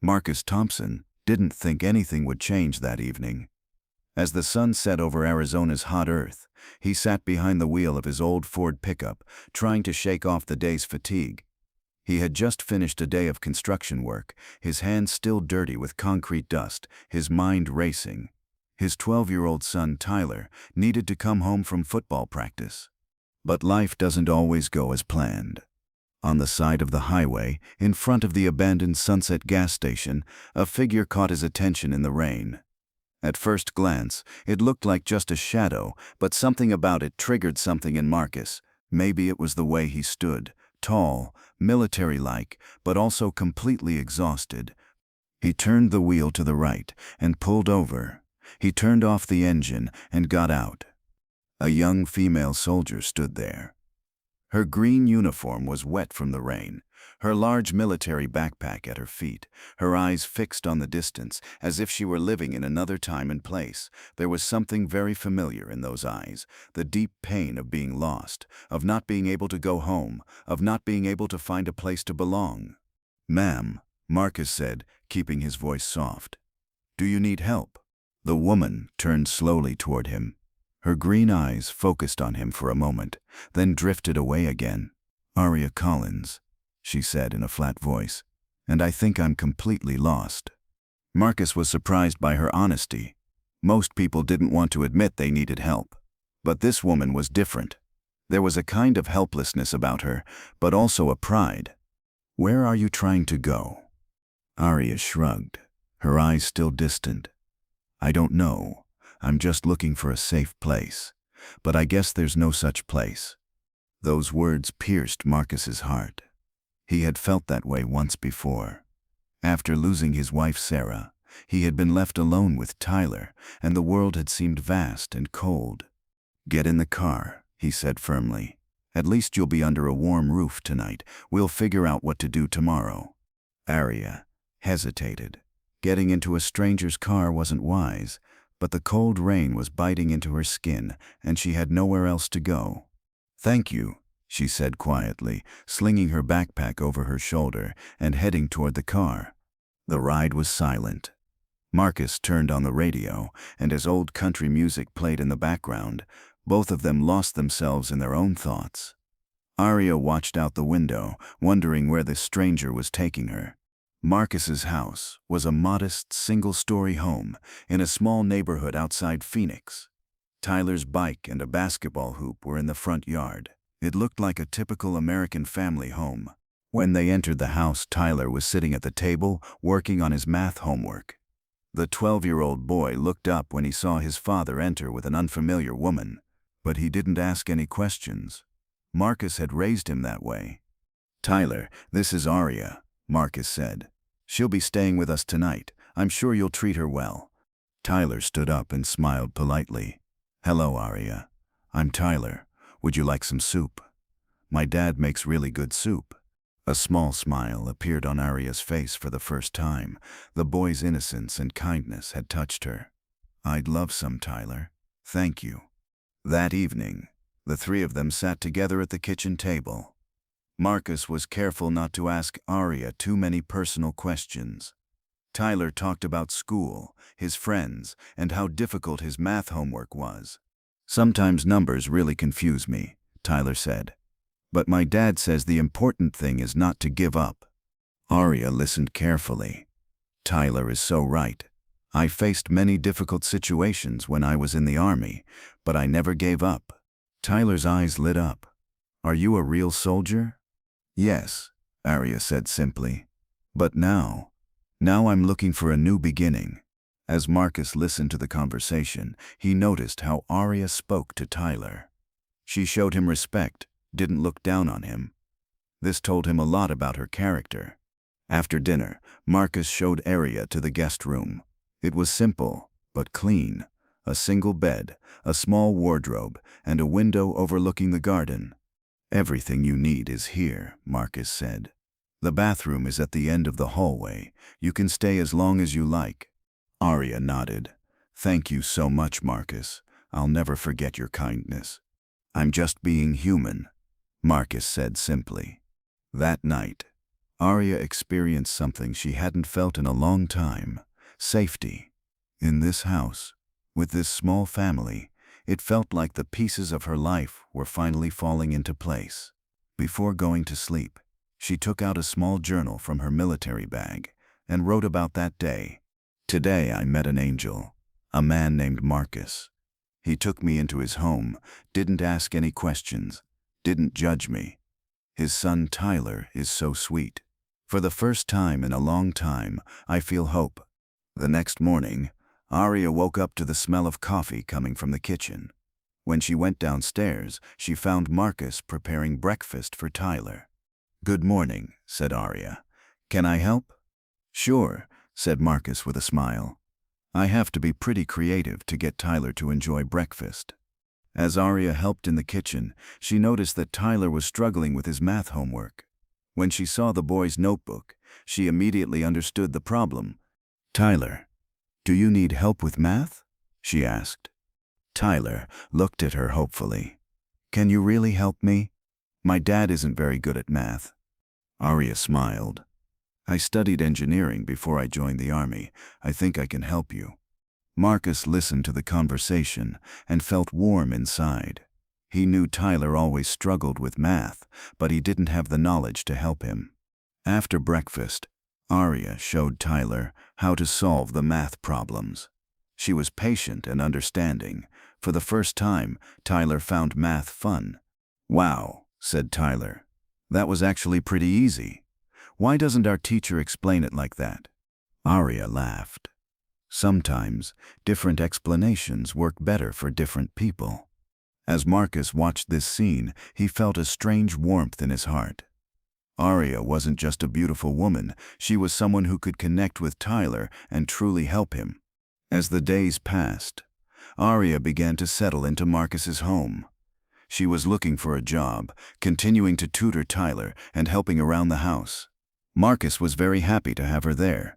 Marcus Thompson didn't think anything would change that evening. As the sun set over Arizona's hot earth, he sat behind the wheel of his old Ford pickup, trying to shake off the day's fatigue. He had just finished a day of construction work, his hands still dirty with concrete dust, his mind racing. His 12-year-old son, Tyler, needed to come home from football practice. But life doesn't always go as planned. On the side of the highway, in front of the abandoned Sunset gas station, a figure caught his attention in the rain. At first glance, it looked like just a shadow, but something about it triggered something in Marcus. Maybe it was the way he stood, tall, military-like, but also completely exhausted. He turned the wheel to the right and pulled over. He turned off the engine and got out. A young female soldier stood there. Her green uniform was wet from the rain, her large military backpack at her feet, her eyes fixed on the distance, as if she were living in another time and place. There was something very familiar in those eyes, the deep pain of being lost, of not being able to go home, of not being able to find a place to belong. "Ma'am," Marcus said, keeping his voice soft. "Do you need help?" The woman turned slowly toward him. Her green eyes focused on him for a moment, then drifted away again. "Aria Collins," she said in a flat voice, "and I think I'm completely lost." Marcus was surprised by her honesty. Most people didn't want to admit they needed help. But this woman was different. There was a kind of helplessness about her, but also a pride. "Where are you trying to go?" Aria shrugged, her eyes still distant. "I don't know. I'm just looking for a safe place. But I guess there's no such place." Those words pierced Marcus's heart. He had felt that way once before. After losing his wife Sarah, he had been left alone with Tyler, and the world had seemed vast and cold. "Get in the car," he said firmly. "At least you'll be under a warm roof tonight. We'll figure out what to do tomorrow." Aria hesitated. Getting into a stranger's car wasn't wise, but the cold rain was biting into her skin, and she had nowhere else to go. "Thank you," she said quietly, slinging her backpack over her shoulder and heading toward the car. The ride was silent. Marcus turned on the radio, and as old country music played in the background, both of them lost themselves in their own thoughts. Aria watched out the window, wondering where this stranger was taking her. Marcus's house was a modest, single-story home in a small neighborhood outside Phoenix. Tyler's bike and a basketball hoop were in the front yard. It looked like a typical American family home. When they entered the house, Tyler was sitting at the table, working on his math homework. The 12-year-old boy looked up when he saw his father enter with an unfamiliar woman, but he didn't ask any questions. Marcus had raised him that way. "Tyler, this is Aria," Marcus said. "She'll be staying with us tonight. I'm sure you'll treat her well." Tyler stood up and smiled politely. "Hello, Aria. I'm Tyler. Would you like some soup? My dad makes really good soup." A small smile appeared on Aria's face for the first time. The boy's innocence and kindness had touched her. "I'd love some, Tyler. Thank you." That evening, the three of them sat together at the kitchen table. Marcus was careful not to ask Aria too many personal questions. Tyler talked about school, his friends, and how difficult his math homework was. "Sometimes numbers really confuse me," Tyler said. "But my dad says the important thing is not to give up." Aria listened carefully. "Tyler is so right. I faced many difficult situations when I was in the army, but I never gave up." Tyler's eyes lit up. "Are you a real soldier?" "Yes," Aria said simply. "But now I'm looking for a new beginning." As Marcus listened to the conversation, he noticed how Aria spoke to Tyler. She showed him respect, didn't look down on him. This told him a lot about her character. After dinner, Marcus showed Aria to the guest room. It was simple, but clean. A single bed, a small wardrobe, and a window overlooking the garden. "Everything you need is here," Marcus said. "The bathroom is at the end of the hallway. You can stay as long as you like." Aria nodded. "Thank you so much, Marcus. I'll never forget your kindness." "I'm just being human," Marcus said simply. That night, Aria experienced something she hadn't felt in a long time: safety. In this house, with this small family, it felt like the pieces of her life were finally falling into place. Before going to sleep, she took out a small journal from her military bag and wrote about that day. "Today I met an angel, a man named Marcus. He took me into his home, didn't ask any questions, didn't judge me. His son Tyler is so sweet. For the first time in a long time, I feel hope." The next morning, Aria woke up to the smell of coffee coming from the kitchen. When she went downstairs, she found Marcus preparing breakfast for Tyler. "Good morning," said Aria. "Can I help?" "Sure," said Marcus with a smile. "I have to be pretty creative to get Tyler to enjoy breakfast." As Aria helped in the kitchen, she noticed that Tyler was struggling with his math homework. When she saw the boy's notebook, she immediately understood the problem. "Tyler, do you need help with math?" she asked. Tyler looked at her hopefully. "Can you really help me? My dad isn't very good at math." Aria smiled. "I studied engineering before I joined the army. I think I can help you." Marcus listened to the conversation and felt warm inside. He knew Tyler always struggled with math, but he didn't have the knowledge to help him. After breakfast, Aria showed Tyler how to solve the math problems. She was patient and understanding. For the first time, Tyler found math fun. "Wow," said Tyler. "That was actually pretty easy. Why doesn't our teacher explain it like that?" Aria laughed. Sometimes, different explanations work better for different people. As Marcus watched this scene, he felt a strange warmth in his heart. Aria wasn't just a beautiful woman, she was someone who could connect with Tyler and truly help him. As the days passed, Aria began to settle into Marcus's home. She was looking for a job, continuing to tutor Tyler and helping around the house. Marcus was very happy to have her there.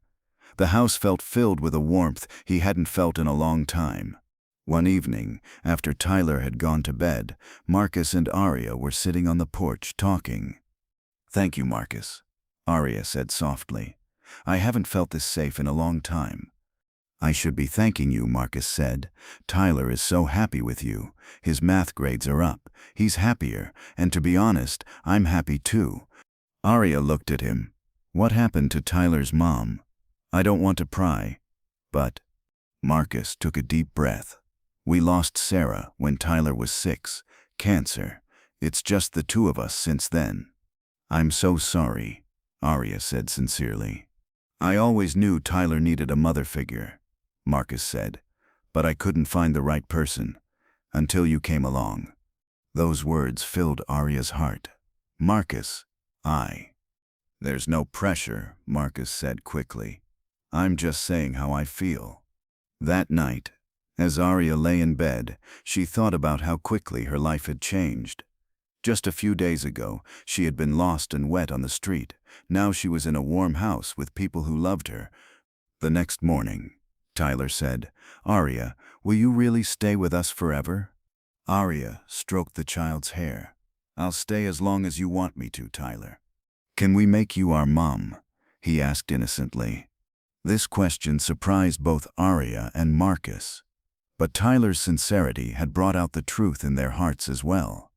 The house felt filled with a warmth he hadn't felt in a long time. One evening, after Tyler had gone to bed, Marcus and Aria were sitting on the porch talking. "Thank you, Marcus," Aria said softly. "I haven't felt this safe in a long time." "I should be thanking you," Marcus said. "Tyler is so happy with you. His math grades are up. He's happier, and to be honest, I'm happy too." Aria looked at him. "What happened to Tyler's mom?" "I don't want to pry, but—" Marcus took a deep breath. "We lost Sarah when Tyler was 6, cancer. It's just the two of us since then." "I'm so sorry," Aria said sincerely. "I always knew Tyler needed a mother figure," Marcus said, "but I couldn't find the right person until you came along." Those words filled Aria's heart. "Marcus, There's no pressure," Marcus said quickly. "I'm just saying how I feel." That night, as Aria lay in bed, she thought about how quickly her life had changed. Just a few days ago, she had been lost and wet on the street. Now she was in a warm house with people who loved her. The next morning, Tyler said, "Aria, will you really stay with us forever?" Aria stroked the child's hair. "I'll stay as long as you want me to, Tyler." "Can we make you our mom?" he asked innocently. This question surprised both Aria and Marcus. But Tyler's sincerity had brought out the truth in their hearts as well.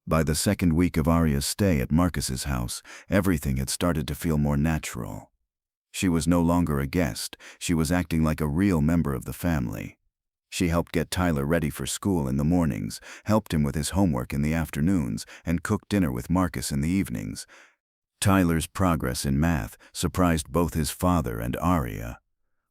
By the second week of Aria's stay at Marcus's house, everything had started to feel more natural. She was no longer a guest, she was acting like a real member of the family. She helped get Tyler ready for school in the mornings, helped him with his homework in the afternoons, and cooked dinner with Marcus in the evenings. Tyler's progress in math surprised both his father and Aria.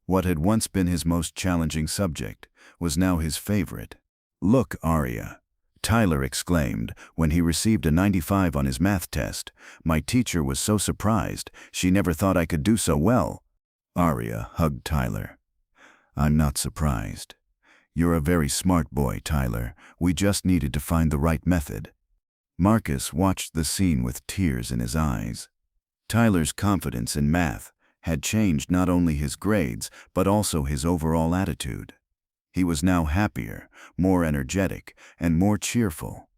What had once been his most challenging subject was now his favorite. "Look, Aria," Tyler exclaimed when he received a 95 on his math test. "My teacher was so surprised, she never thought I could do so well." Aria hugged Tyler. "I'm not surprised. You're a very smart boy, Tyler. We just needed to find the right method." Marcus watched the scene with tears in his eyes. Tyler's confidence in math had changed not only his grades, but also his overall attitude. He was now happier, more energetic, and more cheerful.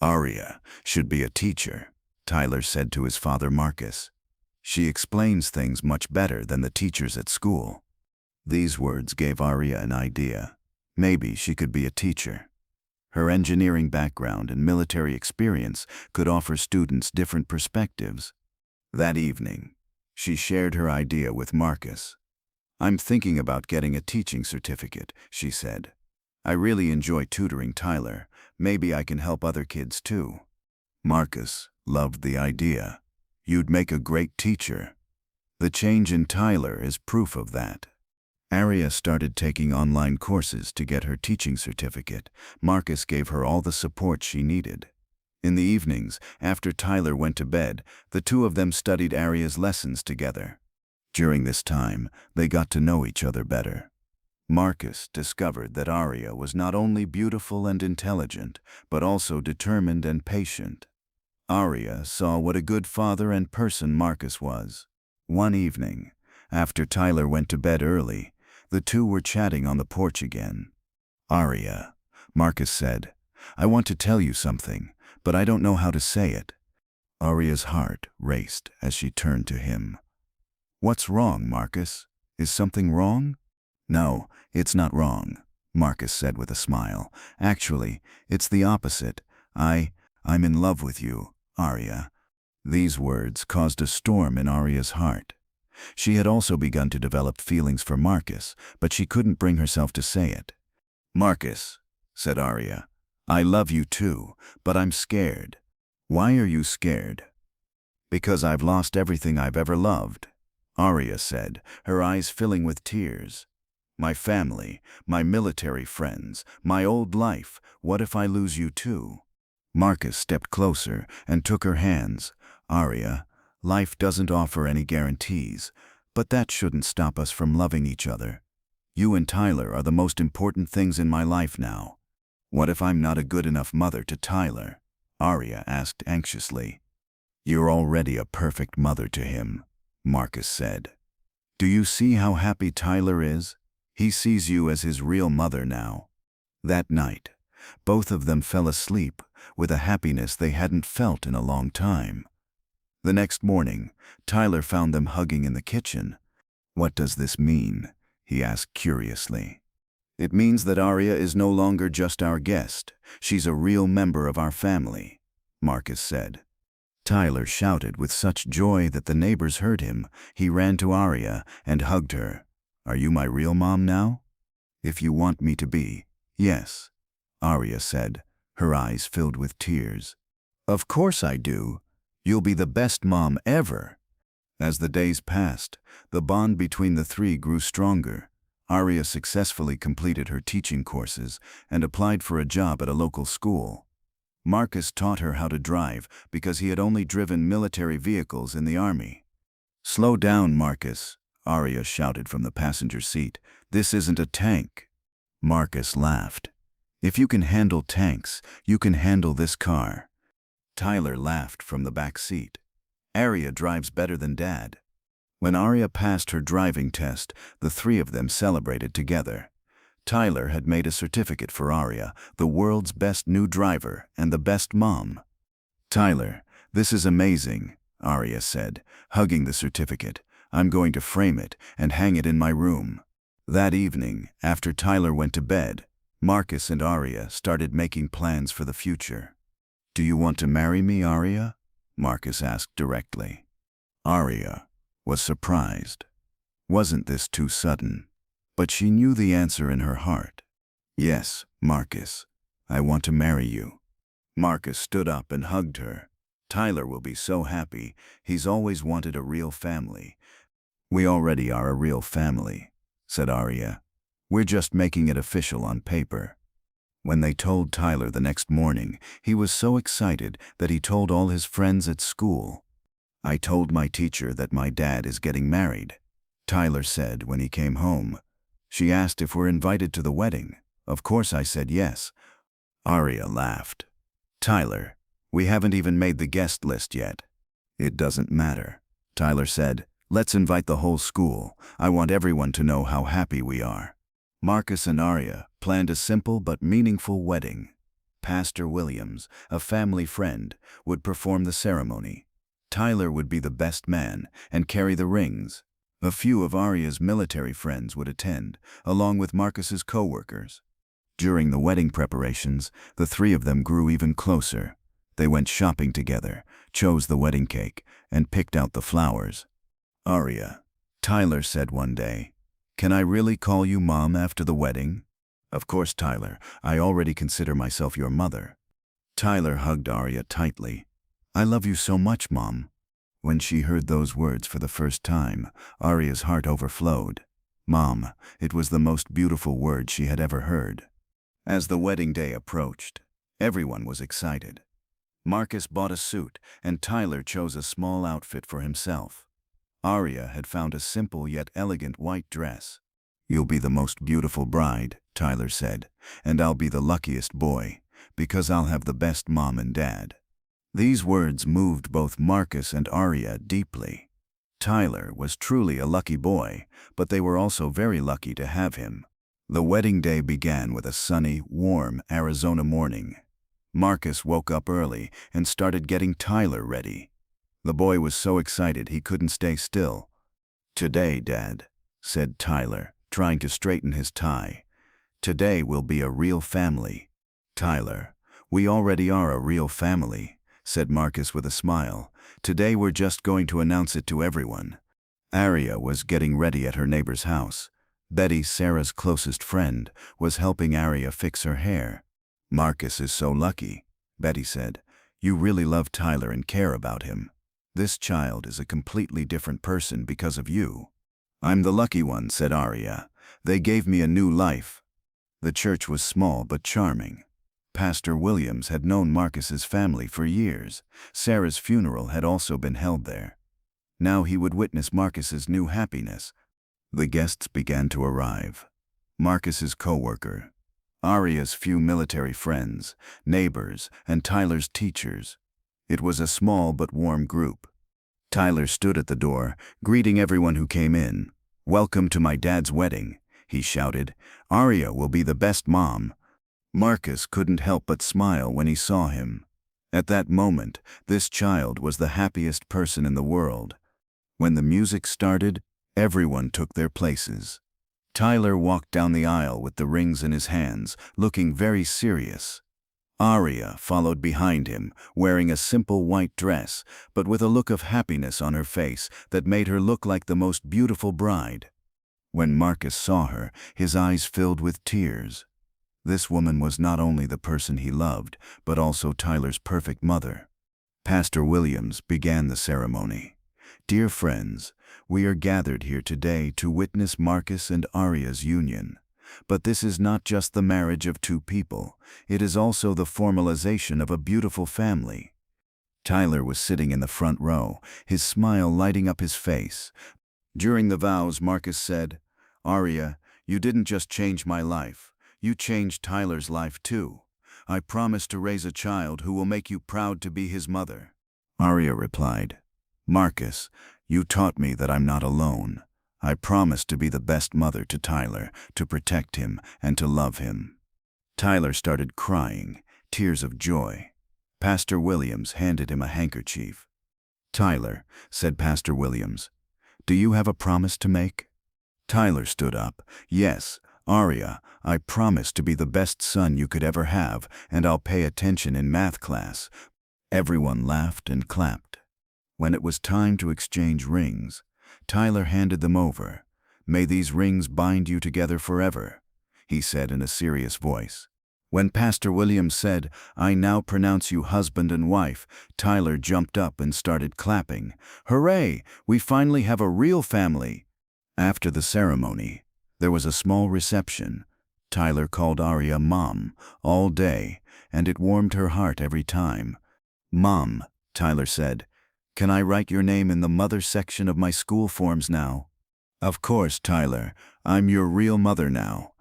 "Aria should be a teacher," Tyler said to his father Marcus. She explains things much better than the teachers at school." These words gave Aria an idea. Maybe she could be a teacher. Her engineering background and military experience could offer students different perspectives. That evening, she shared her idea with Marcus. "I'm thinking about getting a teaching certificate," she said. "I really enjoy tutoring Tyler. Maybe I can help other kids too." Marcus loved the idea. "You'd make a great teacher." The change in Tyler is proof of that. Aria started taking online courses to get her teaching certificate. Marcus gave her all the support she needed. In the evenings, after Tyler went to bed, the two of them studied Aria's lessons together. During this time, they got to know each other better. Marcus discovered that Aria was not only beautiful and intelligent, but also determined and patient. Aria saw what a good father and person Marcus was. One evening, after Tyler went to bed early, the two were chatting on the porch again. "Aria," Marcus said, "I want to tell you something, but I don't know how to say it." Aria's heart raced as she turned to him. "What's wrong, Marcus? Is something wrong?" "No, it's not wrong," Marcus said with a smile. "Actually, it's the opposite. I'm in love with you, Aria." These words caused a storm in Aria's heart. She had also begun to develop feelings for Marcus, but she couldn't bring herself to say it. "Marcus," said Aria, "I love you too, but I'm scared." "Why are you scared?" "Because I've lost everything I've ever loved," Aria said, her eyes filling with tears. "My family, my military friends, my old life. What if I lose you too?" Marcus stepped closer and took her hands. "Aria, life doesn't offer any guarantees, but that shouldn't stop us from loving each other. You and Tyler are the most important things in my life now." "What if I'm not a good enough mother to Tyler?" Aria asked anxiously. "You're already a perfect mother to him," Marcus said. "Do you see how happy Tyler is? He sees you as his real mother now." That night, both of them fell asleep with a happiness they hadn't felt in a long time. The next morning, Tyler found them hugging in the kitchen. "What does this mean?" he asked curiously. "It means that Aria is no longer just our guest. She's a real member of our family," Marcus said. Tyler shouted with such joy that the neighbors heard him. He ran to Aria and hugged her. "Are you my real mom now?" "If you want me to be, yes," Aria said, her eyes filled with tears. "Of course I do. You'll be the best mom ever." As the days passed, the bond between the three grew stronger. Aria successfully completed her teaching courses and applied for a job at a local school. Marcus taught her how to drive because he had only driven military vehicles in the army. "Slow down, Marcus," Aria shouted from the passenger seat. "This isn't a tank." Marcus laughed. "If you can handle tanks, you can handle this car." Tyler laughed from the back seat. "Aria drives better than Dad." When Aria passed her driving test, the three of them celebrated together. Tyler had made a certificate for Aria, the world's best new driver and the best mom. "Tyler, this is amazing," Aria said, hugging the certificate. "I'm going to frame it and hang it in my room." That evening, after Tyler went to bed, Marcus and Aria started making plans for the future. "Do you want to marry me, Aria?" Marcus asked directly. Aria was surprised. Wasn't this too sudden? But she knew the answer in her heart. "Yes, Marcus, I want to marry you." Marcus stood up and hugged her. "Tyler will be so happy. He's always wanted a real family." "We already are a real family," said Aria. "We're just making it official on paper." When they told Tyler the next morning, he was so excited that he told all his friends at school. "I told my teacher that my dad is getting married," Tyler said when he came home. "She asked if we're invited to the wedding. Of course I said yes." Aria laughed. "Tyler, we haven't even made the guest list yet." "It doesn't matter," Tyler said. "Let's invite the whole school. I want everyone to know how happy we are." Marcus and Aria planned a simple but meaningful wedding. Pastor Williams, a family friend, would perform the ceremony. Tyler would be the best man and carry the rings. A few of Aria's military friends would attend, along with Marcus's co-workers. During the wedding preparations, the three of them grew even closer. They went shopping together, chose the wedding cake, and picked out the flowers. "Aria," Tyler said one day, "can I really call you Mom after the wedding?" "Of course, Tyler. I already consider myself your mother." Tyler hugged Aria tightly. "I love you so much, Mom." When she heard those words for the first time, Aria's heart overflowed. Mom, it was the most beautiful word she had ever heard. As the wedding day approached, everyone was excited. Marcus bought a suit, and Tyler chose a small outfit for himself. Aria had found a simple yet elegant white dress. "You'll be the most beautiful bride," Tyler said, "and I'll be the luckiest boy, because I'll have the best mom and dad." These words moved both Marcus and Aria deeply. Tyler was truly a lucky boy, but they were also very lucky to have him. The wedding day began with a sunny, warm Arizona morning. Marcus woke up early and started getting Tyler ready. The boy was so excited he couldn't stay still. "Today, Dad," said Tyler, trying to straighten his tie. "Today we'll be a real family." "Tyler, we already are a real family," said Marcus with a smile. "Today we're just going to announce it to everyone." Aria was getting ready at her neighbor's house. Betty, Sarah's closest friend, was helping Aria fix her hair. "Marcus is so lucky," Betty said. "You really love Tyler and care about him. This child is a completely different person because of you." "I'm the lucky one," said Aria. "They gave me a new life." The church was small but charming. Pastor Williams had known Marcus's family for years. Sarah's funeral had also been held there. Now he would witness Marcus's new happiness. The guests began to arrive. Marcus's co-worker, Aria's few military friends, neighbors, and Tyler's teachers. It was a small but warm group. Tyler stood at the door, greeting everyone who came in. "Welcome to my dad's wedding," he shouted. "Aria will be the best mom." Marcus couldn't help but smile when he saw him. At that moment, this child was the happiest person in the world. When the music started, everyone took their places. Tyler walked down the aisle with the rings in his hands, looking very serious. Aria followed behind him, wearing a simple white dress, but with a look of happiness on her face that made her look like the most beautiful bride. When Marcus saw her, his eyes filled with tears. This woman was not only the person he loved, but also Tyler's perfect mother. Pastor Williams began the ceremony. "Dear friends, we are gathered here today to witness Marcus and Aria's union. But this is not just the marriage of two people, it is also the formalization of a beautiful family." Tyler was sitting in the front row, his smile lighting up his face. During the vows, Marcus said, "Aria, you didn't just change my life, you changed Tyler's life too. I promise to raise a child who will make you proud to be his mother." Aria replied, "Marcus, you taught me that I'm not alone. I promise to be the best mother to Tyler, to protect him, and to love him." Tyler started crying, tears of joy. Pastor Williams handed him a handkerchief. "Tyler," said Pastor Williams, "do you have a promise to make?" Tyler stood up. "Yes, Aria, I promise to be the best son you could ever have, and I'll pay attention in math class." Everyone laughed and clapped. When it was time to exchange rings, Tyler handed them over. "May these rings bind you together forever," he said in a serious voice. When Pastor Williams said, "I now pronounce you husband and wife," Tyler jumped up and started clapping. "Hooray! We finally have a real family." After the ceremony, there was a small reception. Tyler called Aria Mom all day, and it warmed her heart every time. "Mom," Tyler said, "can I write your name in the mother section of my school forms now?" "Of course, Tyler. I'm your real mother now."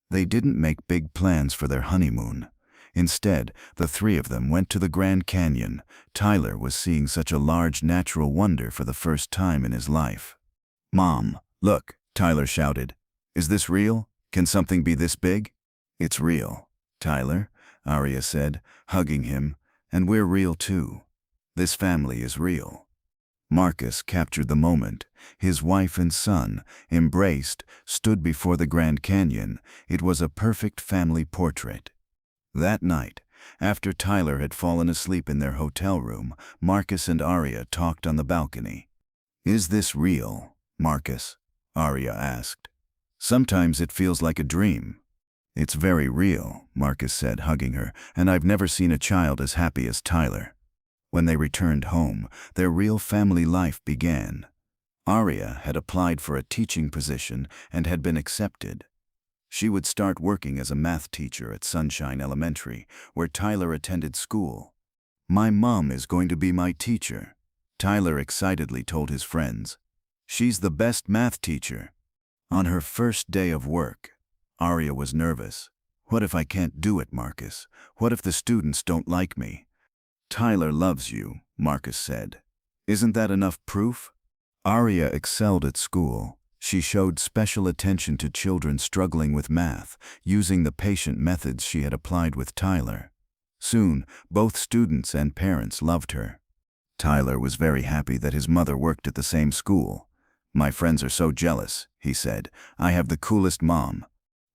They didn't make big plans for their honeymoon. Instead, the three of them went to the Grand Canyon. Tyler was seeing such a large natural wonder for the first time in his life. "Mom, look," Tyler shouted. "Is this real? Can something be this big?" "It's real, Tyler," Aria said, hugging him, "and we're real too." This family is real. Marcus captured the moment. His wife and son, embraced, stood before the Grand Canyon. It was a perfect family portrait. That night, after Tyler had fallen asleep in their hotel room, Marcus and Aria talked on the balcony. "Is this real, Marcus?" Aria asked. "Sometimes it feels like a dream." "It's very real," Marcus said, hugging her, "and I've never seen a child as happy as Tyler." When they returned home, their real family life began. Aria had applied for a teaching position and had been accepted. She would start working as a math teacher at Sunshine Elementary, where Tyler attended school. "My mom is going to be my teacher," Tyler excitedly told his friends. "She's the best math teacher." On her first day of work, Aria was nervous. "What if I can't do it, Marcus? What if the students don't like me?" "Tyler loves you," Marcus said. "Isn't that enough proof?" Aria excelled at school. She showed special attention to children struggling with math, using the patient methods she had applied with Tyler. Soon, both students and parents loved her. Tyler was very happy that his mother worked at the same school. "My friends are so jealous," he said. "I have the coolest mom."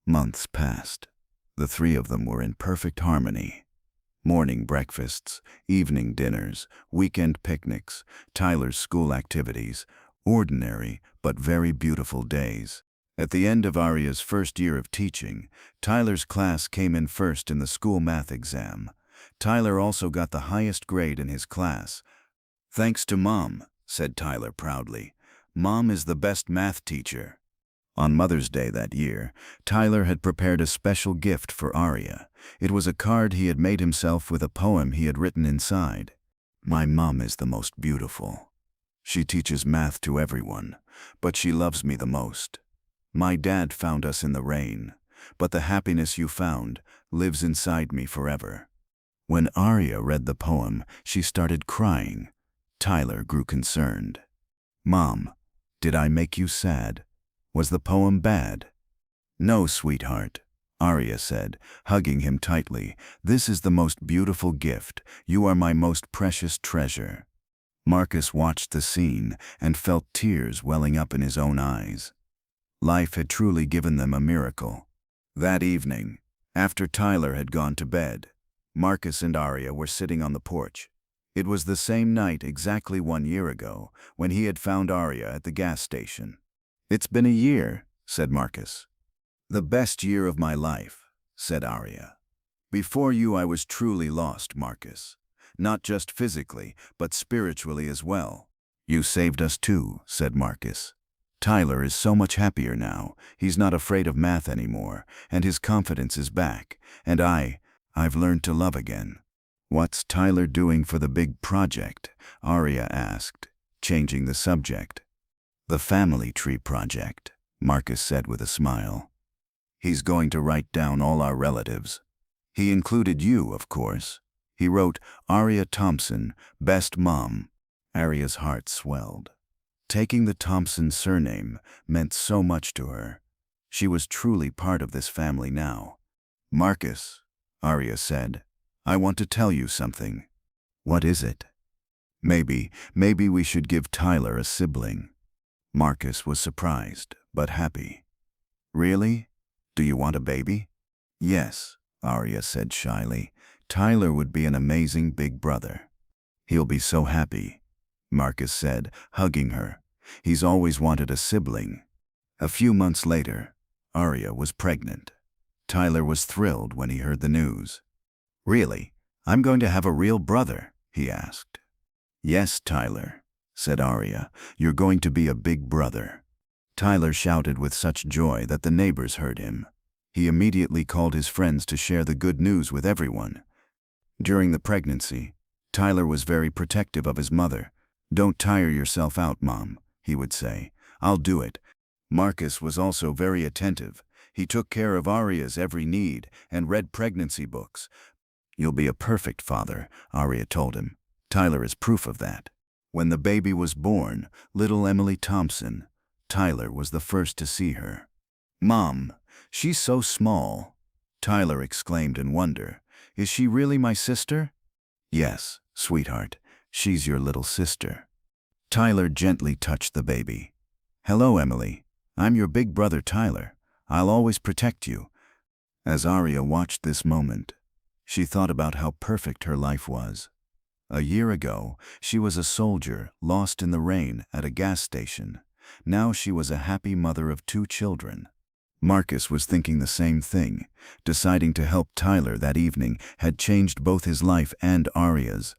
Months passed. The three of them were in perfect harmony. Morning breakfasts, evening dinners, weekend picnics, Tyler's school activities, ordinary but very beautiful days. At the end of Aria's first year of teaching, Tyler's class came in first in the school math exam. Tyler also got the highest grade in his class. "Thanks to Mom," said Tyler proudly. "Mom is the best math teacher." On Mother's Day that year, Tyler had prepared a special gift for Aria. It was a card he had made himself with a poem he had written inside. "My mom is the most beautiful. She teaches math to everyone, but she loves me the most. My dad found us in the rain, but the happiness you found lives inside me forever." When Aria read the poem, she started crying. Tyler grew concerned. "Mom, did I make you sad? Was the poem bad?" "No, sweetheart," Aria said, hugging him tightly. "This is the most beautiful gift. You are my most precious treasure." Marcus watched the scene and felt tears welling up in his own eyes. Life had truly given them a miracle. That evening, after Tyler had gone to bed, Marcus and Aria were sitting on the porch. It was the same night exactly 1 year ago when he had found Aria at the gas station. "It's been a year," said Marcus. "The best year of my life," said Aria. "Before you I was truly lost, Marcus. Not just physically, but spiritually as well." "You saved us too," said Marcus. "Tyler is so much happier now. He's not afraid of math anymore, and his confidence is back. And I've learned to love again." "What's Tyler doing for the big project?" Aria asked, changing the subject. "The family tree project," Marcus said with a smile. "He's going to write down all our relatives. He included you, of course. He wrote, 'Aria Thompson, best mom.'" Aria's heart swelled. Taking the Thompson surname meant so much to her. She was truly part of this family now. "Marcus," Aria said, "I want to tell you something." "What is it?" Maybe we should give Tyler a sibling." Marcus was surprised, but happy. "Really? Do you want a baby?" "Yes," Aria said shyly. "Tyler would be an amazing big brother." "He'll be so happy," Marcus said, hugging her. "He's always wanted a sibling." A few months later, Aria was pregnant. Tyler was thrilled when he heard the news. "Really? I'm going to have a real brother?" he asked. "Yes, Tyler," said Aria. "You're going to be a big brother." Tyler shouted with such joy that the neighbors heard him. He immediately called his friends to share the good news with everyone. During the pregnancy, Tyler was very protective of his mother. "Don't tire yourself out, Mom," he would say. "I'll do it." Marcus was also very attentive. He took care of Aria's every need and read pregnancy books. "You'll be a perfect father," Aria told him. "Tyler is proof of that." When the baby was born, little Emily Thompson, Tyler was the first to see her. "Mom, she's so small," Tyler exclaimed in wonder. "Is she really my sister?" "Yes, sweetheart. She's your little sister." Tyler gently touched the baby. "Hello, Emily. I'm your big brother Tyler. I'll always protect you." As Aria watched this moment, she thought about how perfect her life was. A year ago, she was a soldier lost in the rain at a gas station. Now she was a happy mother of 2 children. Marcus was thinking the same thing. Deciding to help Tyler that evening had changed both his life and Aria's.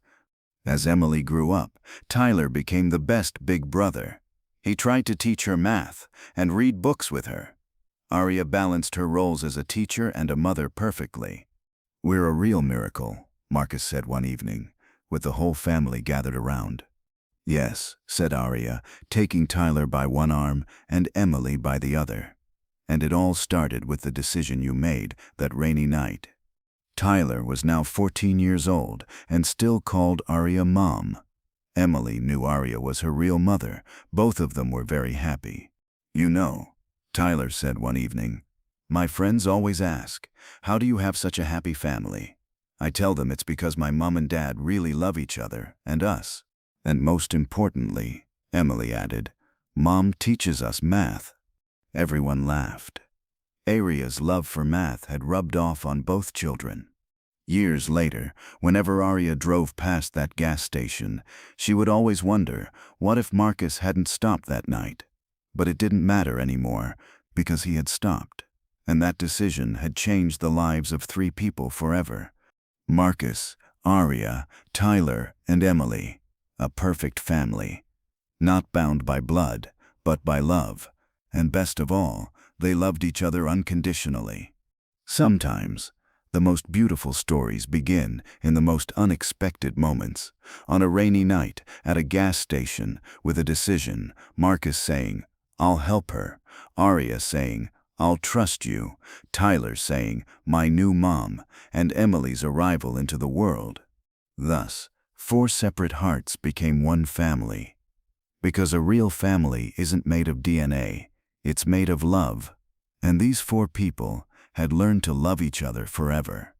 As Emily grew up, Tyler became the best big brother. He tried to teach her math and read books with her. Aria balanced her roles as a teacher and a mother perfectly. "We're a real miracle," Marcus said one evening, with the whole family gathered around. "Yes," said Aria, taking Tyler by one arm and Emily by the other. "And it all started with the decision you made that rainy night." Tyler was now 14 years old and still called Aria Mom. Emily knew Aria was her real mother. Both of them were very happy. "You know," Tyler said one evening, "my friends always ask, 'How do you have such a happy family?' I tell them it's because my mom and dad really love each other and us. And most importantly," Emily added, "Mom teaches us math." Everyone laughed. Aria's love for math had rubbed off on both children. Years later, whenever Aria drove past that gas station, she would always wonder, what if Marcus hadn't stopped that night? But it didn't matter anymore, because he had stopped. And that decision had changed the lives of 3 people forever. Marcus, Aria, Tyler, and Emily. A perfect family. Not bound by blood, but by love. And best of all, they loved each other unconditionally. Sometimes, the most beautiful stories begin in the most unexpected moments. On a rainy night, at a gas station, with a decision, Marcus saying, "I'll help her," Aria saying, "I'll trust you," Tyler saying, "My new mom," and Emily's arrival into the world. Thus, 4 separate hearts became one family. Because a real family isn't made of DNA, it's made of love. And these 4 people had learned to love each other forever.